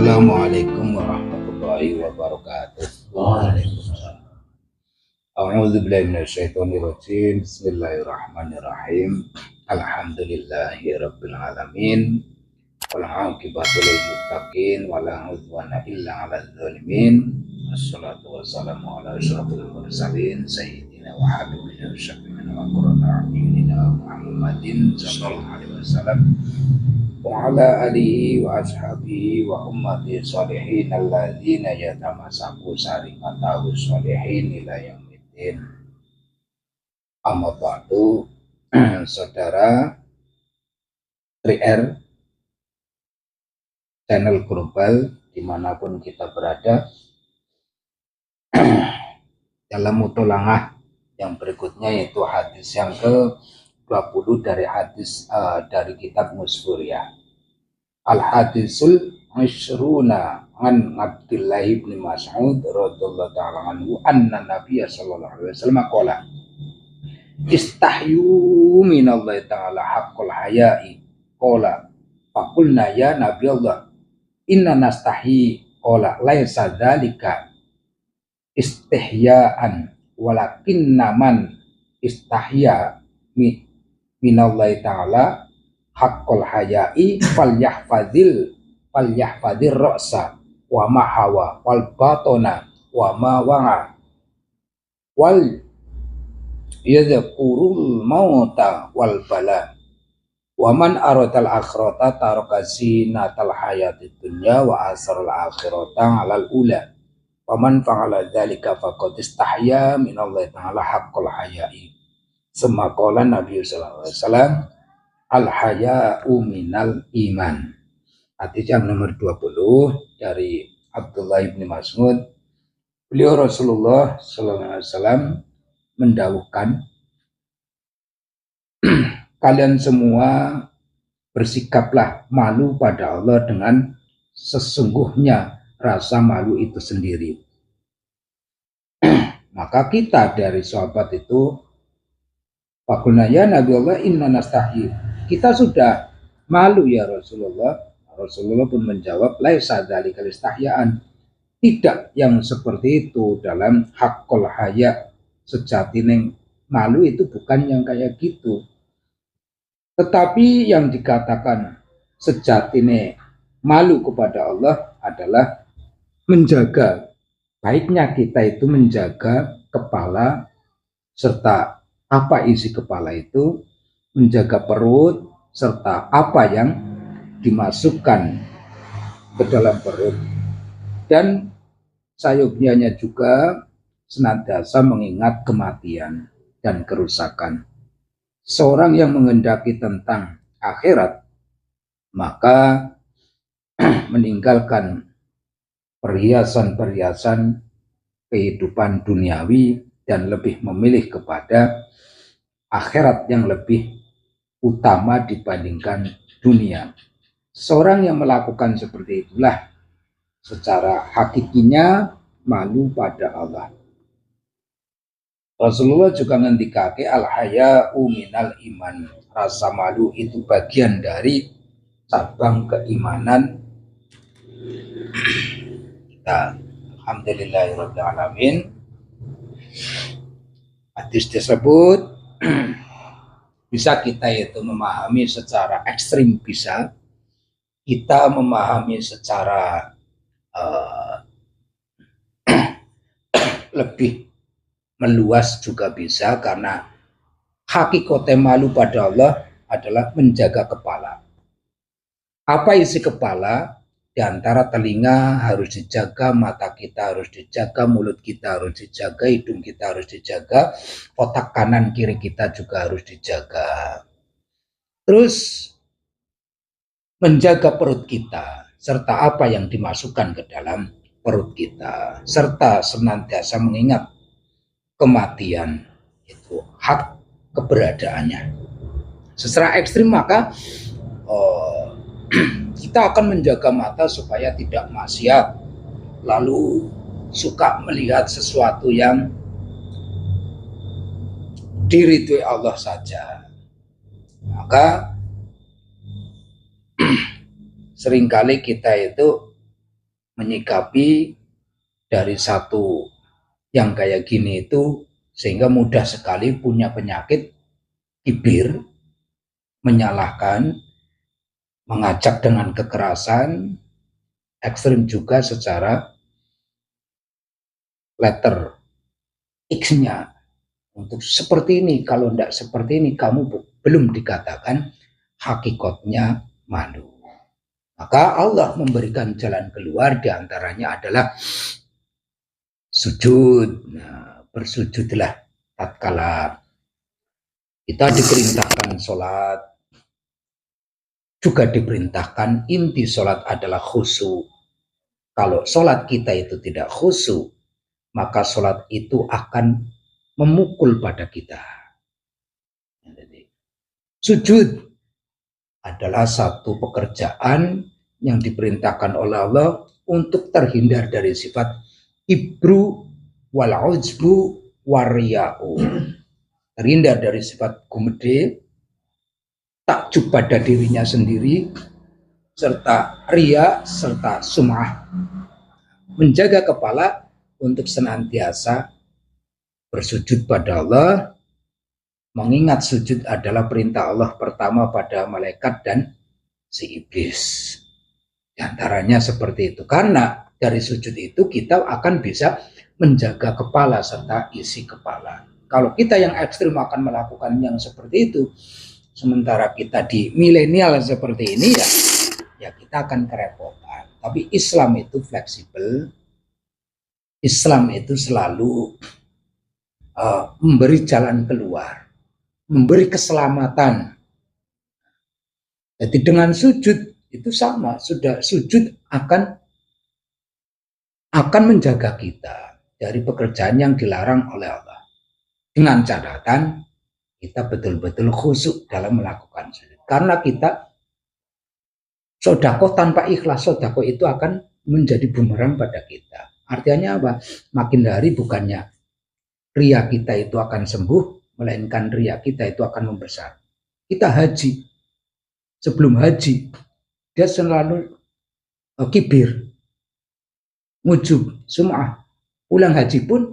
Assalamualaikum warahmatullahi wabarakatuh. Waalaikumsalam. A'udzubillahi minasyaitonirrajim. Bismillahirrahmanirrahim. Alhamdulillahirabbil alamin. Wal 'aqibatu lil muttaqin wala 'udwana illa 'alal zalimin. Wassalatu wassalamu ala asyrofil mursalin sayyidina wa habibina syafi'ina wa qurrata a'yunina Muhammadin sallallahu alaihi wasallam wa ala alihi wa ashabihi wa ummati sholihin alladzina yatamasaku sarimatahu sholihin ila yaumiddin. Amma ba'du. Saudara 3R channel global dimanapun kita berada, dalam mutolangah yang berikutnya yaitu hadis yang ke-20 dari hadis dari kitab Musburiyah. Al-hadisul Ishruna an Abdullah bin Mas'ud radhiyallahu ta'ala anhu anna Nabiya sallallahu alaihi wasallam qala istahyu minallahi ta'ala haqqul haya'i qala faqulna ya Nabi Allah inna nastahi qala laisa dzalika istihya'an walakinna man istahya minallahi ta'ala haqqul haya'i falyahfazir ra'sa wa ma hawa wal batona wa ma wa'a wal yadhkurul mauta wal bala wa man aradal akhirata taraka zinatal hayatid dunya wa asral akhirata 'alal ula wa man fa'ala dzalika faqad istahya minallahi ta'ala haqqul haya'i. Semaqala Nabi sallallahu alaihi wasallam al-haya'u minal iman. Hadis yang nomor 20 dari Abdullah bin Mas'ud. Beliau Rasulullah sallallahu alaihi wasallam mendawuhkan, kalian semua bersikaplah malu pada Allah dengan sesungguhnya rasa malu itu sendiri. Maka kita dari sahabat itu Fakulna ya Nabi Allah inna nastahi, kita sudah malu ya Rasulullah. Rasulullah pun menjawab laisa dzalikal istihya'an, tidak yang seperti itu dalam haqqul haya. Sejatine malu itu bukan yang kayak gitu, tetapi yang dikatakan sejatine malu kepada Allah adalah menjaga, baiknya kita itu menjaga kepala serta apa isi kepala itu, menjaga perut serta apa yang dimasukkan ke dalam perut, dan sayupianya juga senantiasa mengingat kematian dan kerusakan. Seorang yang menghendaki tentang akhirat maka meninggalkan perhiasan-perhiasan kehidupan duniawi dan lebih memilih kepada akhirat yang lebih utama dibandingkan dunia. Seorang yang melakukan seperti itulah secara hakikinya malu pada Allah. Rasulullah juga ngendikake al-haya'u minal iman, rasa malu itu bagian dari cabang keimanan. Nah, alhamdulillahirabbil alamin. Hadis tersebut bisa kita itu memahami secara ekstrim, bisa kita memahami secara lebih meluas juga bisa, karena hakikat malu pada Allah adalah menjaga kepala. Apa isi kepala? Di antara telinga harus dijaga, mata kita harus dijaga, mulut kita harus dijaga, hidung kita harus dijaga, otak kanan kiri kita juga harus dijaga. Terus menjaga perut kita serta apa yang dimasukkan ke dalam perut kita, serta senantiasa mengingat kematian, itu hak keberadaannya. Secara ekstrim maka kita akan menjaga mata supaya tidak maksiat, lalu suka melihat sesuatu yang diridhoi Allah saja. Maka seringkali kita itu menyikapi dari satu yang kayak gini itu, sehingga mudah sekali punya penyakit kibir, menyalahkan, mengajak dengan kekerasan, ekstrim juga secara letter X-nya. Untuk seperti ini, kalau tidak seperti ini, kamu belum dikatakan hakikatnya malu. Maka Allah memberikan jalan keluar, diantaranya adalah sujud. Nah, bersujudlah tatkala kita diperintahkan sholat, juga diperintahkan inti sholat adalah khusyuk. Kalau sholat kita itu tidak khusyuk, maka sholat itu akan memukul pada kita. Jadi, sujud adalah satu pekerjaan yang diperintahkan oleh Allah untuk terhindar dari sifat ibru wal ujbu wariya'u. Terhindar dari sifat gumede, takjub pada dirinya sendiri, serta ria, serta sum'ah. Menjaga kepala untuk senantiasa bersujud pada Allah, mengingat sujud adalah perintah Allah pertama pada malaikat dan si iblis. Di antaranya seperti itu. Karena dari sujud itu kita akan bisa menjaga kepala serta isi kepala. Kalau kita yang ekstrim akan melakukan yang seperti itu, sementara kita di milenial seperti ini, ya kita akan kerepotan. Tapi Islam itu fleksibel. Islam itu selalu memberi jalan keluar, memberi keselamatan. Jadi dengan sujud itu sama, sudah sujud akan menjaga kita dari pekerjaan yang dilarang oleh Allah. Dengan catatan kita betul-betul khusyuk dalam melakukan sujud. Karena kita sedekah tanpa ikhlas, sedekah itu akan menjadi bumerang pada kita. Artinya apa? Makin hari bukannya ria kita itu akan sembuh, melainkan ria kita itu akan membesar. Kita haji, sebelum haji dia selalu kibir, ngujub, sum'ah. Pulang haji pun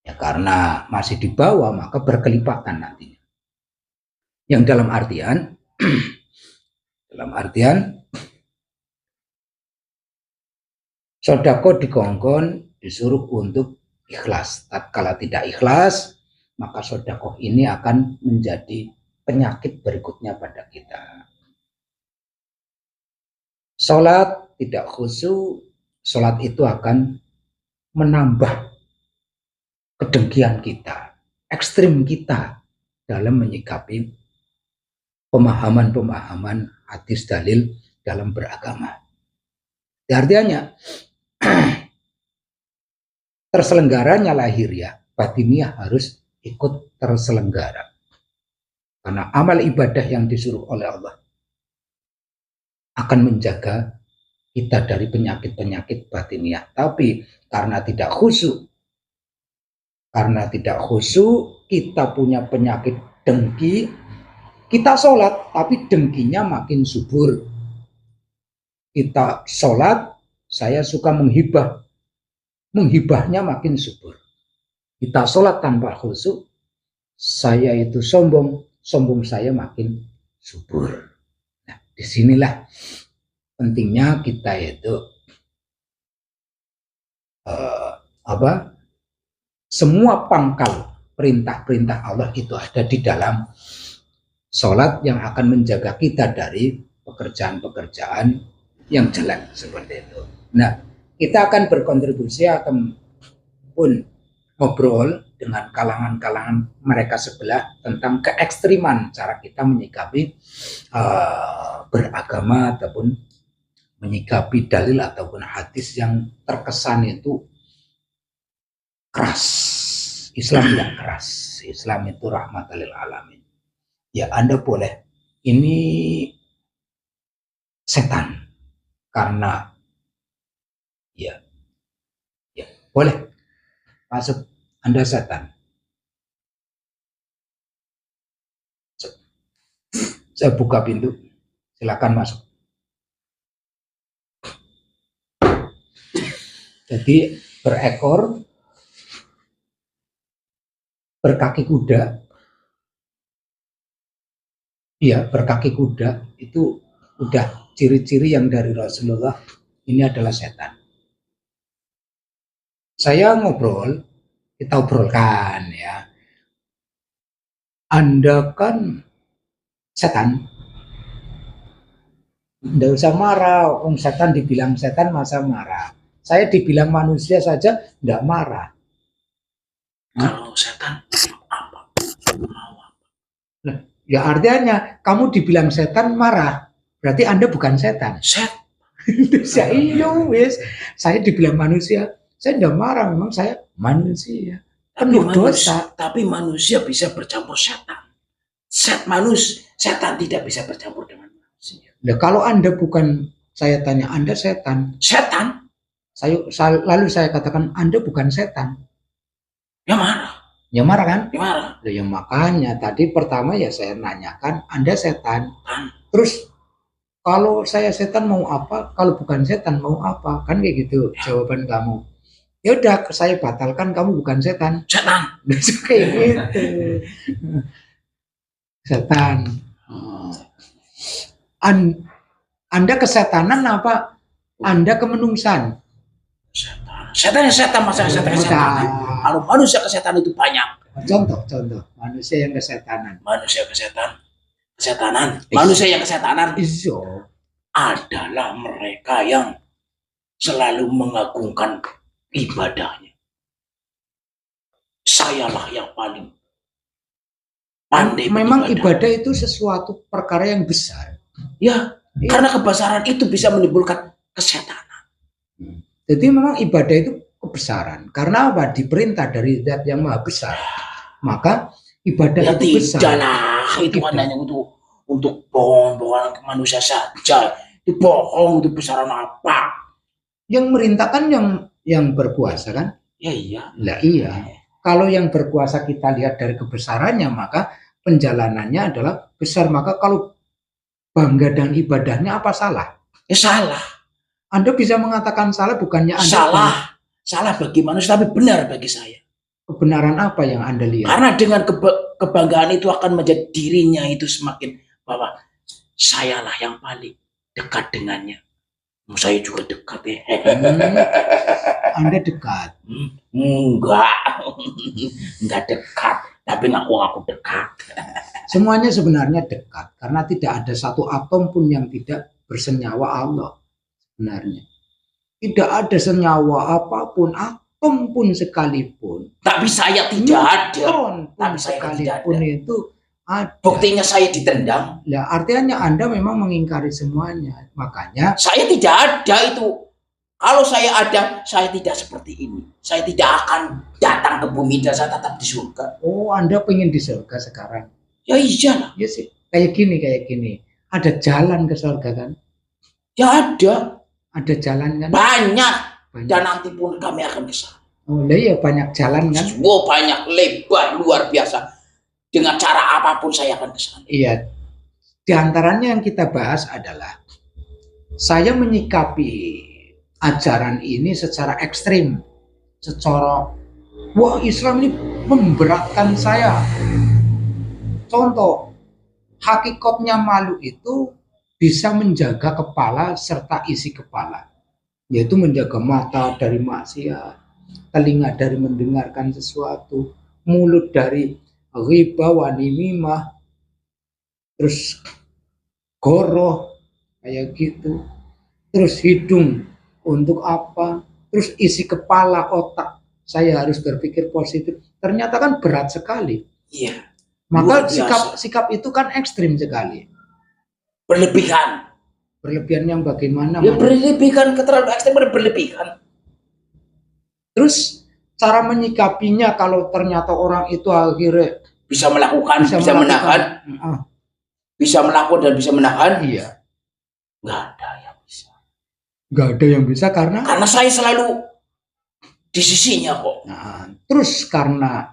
ya karena masih di bawah, maka berkelipatan nantinya. Yang dalam artian sedekah dikongkon disuruh untuk ikhlas. Tatkala tidak ikhlas, maka sedekah ini akan menjadi penyakit berikutnya pada kita. Salat tidak khusyuk, salat itu akan menambah kedengkian kita, ekstrim kita dalam menyikapi pemahaman-pemahaman hadis dalil dalam beragama. Artinya terselenggaranya lahiriah, batiniah harus ikut terselenggara. Karena amal ibadah yang disuruh oleh Allah akan menjaga kita dari penyakit-penyakit batiniah. Tapi karena tidak khusyuk, kita punya penyakit dengki, kita sholat tapi dengkinya makin subur. Kita sholat, saya suka menghibah, menghibahnya makin subur. Kita sholat tanpa khusyuk, saya itu sombong, sombong saya makin subur. Nah, disinilah pentingnya kita itu semua pangkal perintah-perintah Allah itu ada di dalam sholat yang akan menjaga kita dari pekerjaan-pekerjaan yang jelek seperti itu. Nah, kita akan berkontribusi ataupun ngobrol dengan kalangan-kalangan mereka sebelah tentang keekstriman cara kita menyikapi beragama ataupun menyikapi dalil ataupun hadis yang terkesan itu keras. Islam tidak keras. Islam itu rahmatan lil alamin. Ya, Anda boleh, ini setan karena ya boleh masuk, Anda setan. Saya buka pintu, silakan masuk. Jadi berekor, berkaki kuda. Iya, berkaki kuda itu udah ciri-ciri yang dari Rasulullah ini adalah setan. Saya ngobrol, kita obrolkan ya. Anda kan setan, nggak usah marah. Om setan dibilang setan masa marah. Saya dibilang manusia saja nggak marah. Kalau setan apa? Nah, ya artinya kamu dibilang setan marah, berarti Anda bukan setan. Saya iya wis, saya dibilang manusia, saya tidak marah, memang saya manusia. Penuh dosa. Tapi manusia bisa bercampur setan. Setan tidak bisa bercampur dengan manusia. Nah, kalau Anda bukan, saya tanya Anda setan. Setan? Lalu saya katakan Anda bukan setan. Ya marah. Ya marah kan? Ya marah. Nah, ya makanya tadi pertama ya saya nanyakan Anda setan. Terus kalau saya setan mau apa? Kalau bukan setan mau apa? Kan kayak gitu ya. Jawaban kamu. Ya udah, saya batalkan, kamu bukan setan. Setan. Kayak gitu. Setan. Anda kesetanan apa? Anda kemenungsan. Setan masa setan. Kalau manusia kesetan itu banyak. Contoh manusia yang kesetanan. Manusia yang kesetanan Iso adalah mereka yang selalu mengagungkan ibadahnya. Sayalah yang paling pandai. Memang ibadah itu sesuatu perkara yang besar. Ya, karena kebesaran itu bisa menimbulkan kesetanan. Jadi memang ibadah itu kebesaran. Karena apa? Diperintah dari Zat yang Maha Besar. Maka ibadah itu besar. Tidaklah, itu hanya untuk bohong-bohongan ke manusia saja. Itu bohong, itu besaran apa? Yang merintahkan yang berkuasa kan? Ya iya. Lah iya. Kalau yang berkuasa kita lihat dari kebesarannya, maka penjalanannya adalah besar. Maka kalau bangga dengan ibadahnya, apa salah? Ya salah. Anda bisa mengatakan salah, bukannya Anda salah bagi manusia, tapi benar bagi saya. Kebenaran apa yang Anda lihat? Karena dengan kebanggaan itu akan menjadi dirinya itu semakin bahwa sayalah yang paling dekat dengannya. Saya juga dekat ya. Anda dekat? Enggak dekat, tapi ngaku dekat. Semuanya sebenarnya dekat, karena tidak ada satu atom pun yang tidak bersenyawa Allah. Sebenarnya tidak ada senyawa apapun, atom pun sekalipun. Tapi saya tidak ada. Tapi sekalipun itu ada. Buktinya saya ditendang. Ya, artinya Anda memang mengingkari semuanya. Makanya saya tidak ada itu. Kalau saya ada, saya tidak seperti ini. Saya tidak akan datang ke bumi dan saya tetap di surga. Oh, Anda pengen di surga sekarang? Ya iyalah. Ya sih. Kayak gini. Ada jalan ke surga kan? Ya ada. Ada jalan kan? Banyak. Dan nanti pun kami akan ke sana. Oh iya, banyak jalan kan? Oh, banyak, lebar, luar biasa. Dengan cara apapun saya akan ke sana. Iya. Di antaranya yang kita bahas adalah saya menyikapi ajaran ini secara ekstrim. Secara wah, Islam ini memberatkan saya. Contoh, hakikatnya malu itu bisa menjaga kepala serta isi kepala, yaitu menjaga mata dari maksiat, telinga dari mendengarkan sesuatu, mulut dari riba wanimimah, terus goroh kayak gitu, terus hidung untuk apa, terus isi kepala, otak saya harus berpikir positif. Ternyata kan berat sekali. Iya. Maka sikap itu kan ekstrim sekali. Berlebihan yang bagaimana? Ya berlebihan, keterlaluan ekstrem, berlebihan. Terus cara menyikapinya kalau ternyata orang itu akhirnya bisa melakukan, bisa menahan, bisa melakukan dan bisa menahan. Iya. Nggak ada yang bisa. Nggak ada yang bisa karena saya selalu di sisinya kok. Nah, terus karena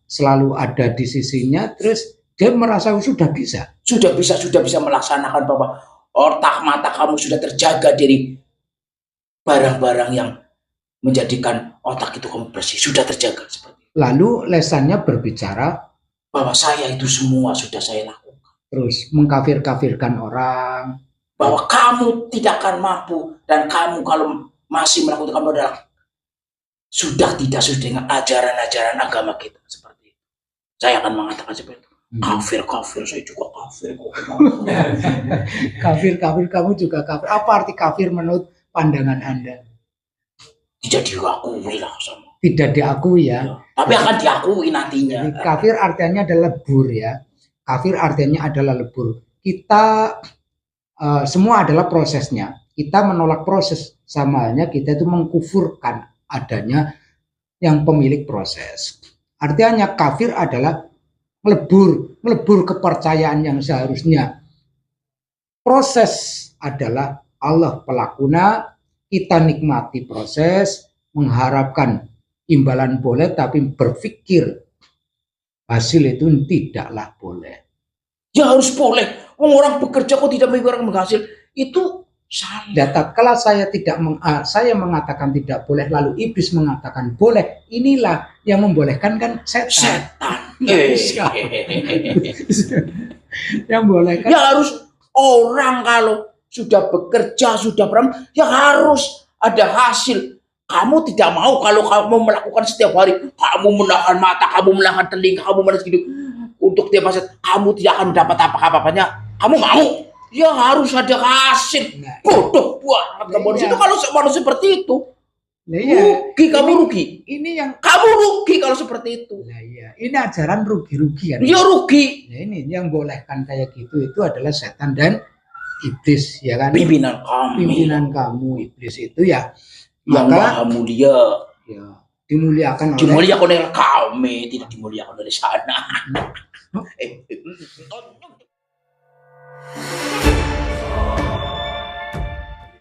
selalu ada di sisinya, terus dia merasa sudah bisa melaksanakan bahwa otak mata kamu sudah terjaga dari barang-barang yang menjadikan otak itu kamu bersih, sudah terjaga seperti itu. Lalu lesannya berbicara Bahwa saya itu semua sudah saya lakukan. terus mengkafir-kafirkan orang. Bahwa kamu tidak akan mampu dan kamu kalau masih melakukan kamu adalah sudah tidak sesuai dengan ajaran-ajaran agama kita seperti itu. Saya akan mengatakan seperti itu. Kafir, saya juga kafir. Kafir, kamu juga kafir. Apa arti kafir menurut pandangan Anda? Tidak diakui lah sama. Tidak diakui ya. Tapi akan diakui nantinya. Jadi, kafir artinya adalah lebur ya. Kafir artinya adalah lebur. Kita semua adalah prosesnya. Kita menolak proses, sama halnya kita itu mengkufurkan adanya yang pemilik proses. Artinya kafir adalah melebur kepercayaan yang seharusnya. Proses adalah Allah pelakuna, kita nikmati proses, mengharapkan imbalan boleh, tapi berpikir hasil itu tidaklah boleh. Ya harus boleh. Orang bekerja kok tidak memberikan hasil, itu salah. Dan tatkala saya mengatakan tidak boleh, lalu iblis mengatakan boleh, inilah yang membolehkan kan setan. Yang bolehkan. Ya harus orang kalau sudah bekerja, sudah ya harus ada hasil. Kamu tidak mau kalau kamu melakukan setiap hari, kamu menahan mata, kamu menahan telinga, kamu menahan hidup untuk tiap hasil, kamu tidak akan mendapat apa-apanya. Kamu mau? Ya harus ada hasil. Bodoh banget kamu di situ kalau manusia seperti itu. Rugi, kamu rugi. Ini yang kamu rugi kalau seperti itu. Nah, iya. Ini ajaran rugi-rugi kan? Ya rugi. Nah, ini yang bolehkan kayak gitu itu adalah setan dan iblis ya kan? Pimpinan kamu iblis itu ya. Yang maha mulia. Ya, dimuliakan oleh kami, tidak dimuliakan oleh sana.